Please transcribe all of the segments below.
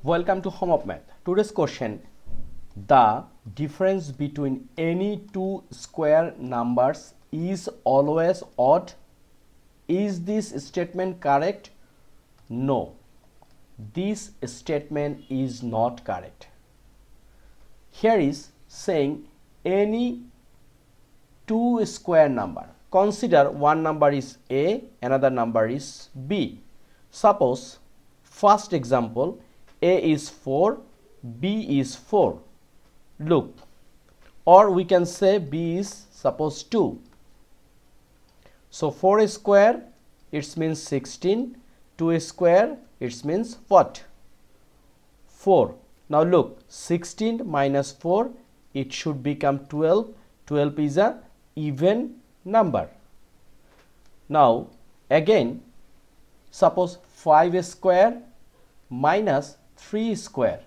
Welcome to Home of Math. Today's question: the difference between any two square numbers is always odd. Is this statement correct? No, this statement is not correct. Here is saying any two square number. Consider one number is A, another number is B. Suppose, first example, A is 4, B is 4. Look, or we can say B is suppose 2. So 4 square, it means 16. 2 square, it means what? 4. Now look, 16 minus 4, it should become 12. 12 is a even number. Now again, suppose 5 square minus 3 square.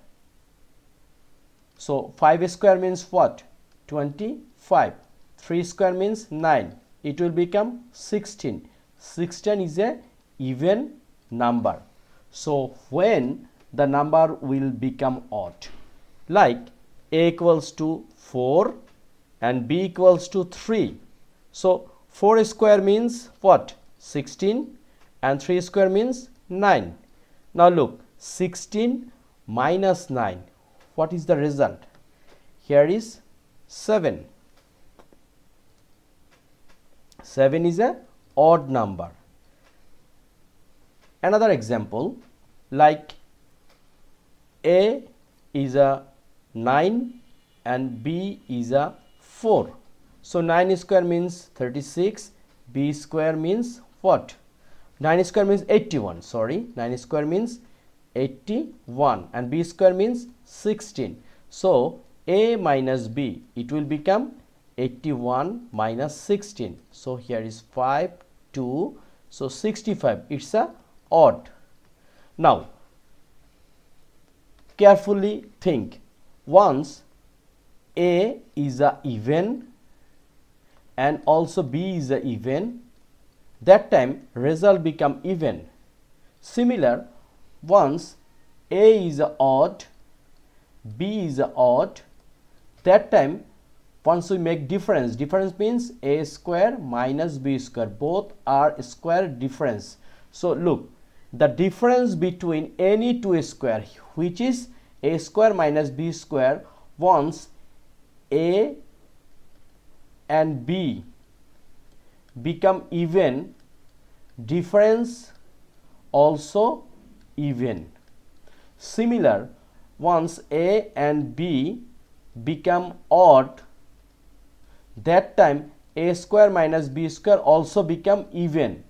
So 5 square means what? 25. 3 square means 9. It will become 16. 16 is a even number. So when the number will become odd, like A equals to 4 and B equals to 3. So 4 square means what? 16 and 3 square means 9. Now look, 16 minus 9. What is the result? Here is 7. 7 is a odd number. Another example, like A is a 9 and B is a 4. So 9 square means 36, B square means what? 9 square means 81, sorry, 9 square means 81 and B square means 16. So A minus B, it will become 81 minus 16. So here is 5, 2, so 65, it's a odd. Now carefully think, once A is a even and also B is a even, that time result become even. Similar, once A is a odd, B is a odd, that time once we make difference means A square minus B square, both are square difference. So look, the difference between any two square, which is A square minus B square, once A and B become even, difference also even. Similar, once A and B become odd, that time A square minus B square also become even.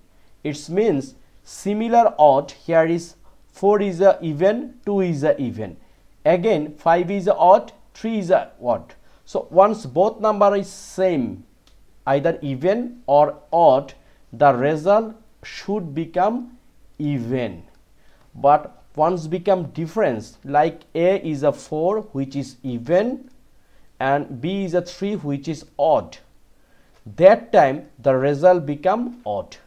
It means similar odd, here is 4 is a even, 2 is a even. Again 5 is a odd, 3 is a odd. So once both number is same, either even or odd, the result should become even. But once become difference, like A is a 4 which is even and B is a 3 which is odd, that time the result become odd.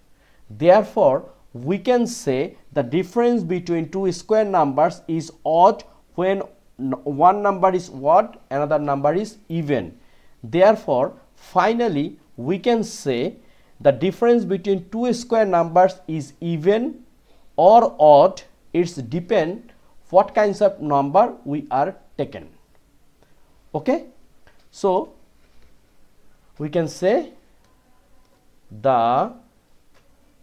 Therefore we can say the difference between two square numbers is odd when one number is odd, another number is even. Therefore finally we can say the difference between two square numbers is even or odd. It's depend what kinds of number we are taken. Okay, so we can say the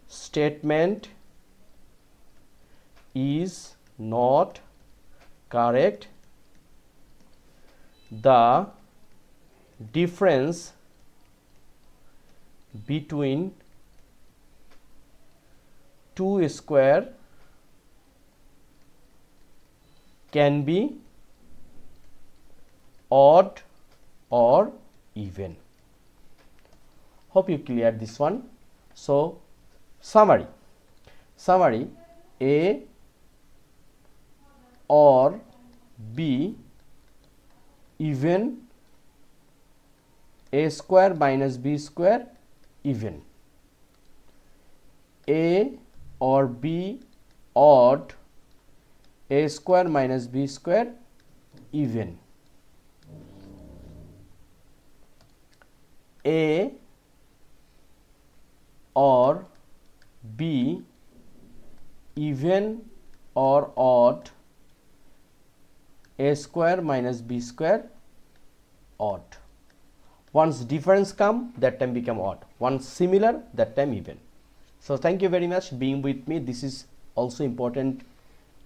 statement is not correct. The difference between two square can be odd or even. Hope you cleared this one. So summary, A or B even, A square minus B square even. A or B odd, a square minus b square even. A or b even or odd, a square minus b square odd. Once difference come, that time become odd. Once similar, that time even. So thank you very much being with me. This is also important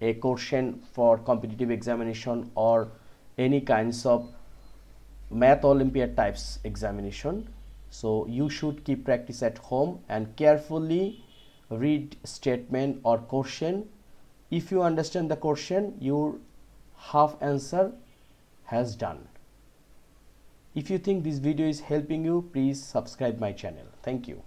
a question for competitive examination or any kinds of Math Olympiad types examination. So you should keep practice at home and carefully read statement or question. If you understand the question, your half answer has done. If you think this video is helping you, please subscribe my channel. Thank you.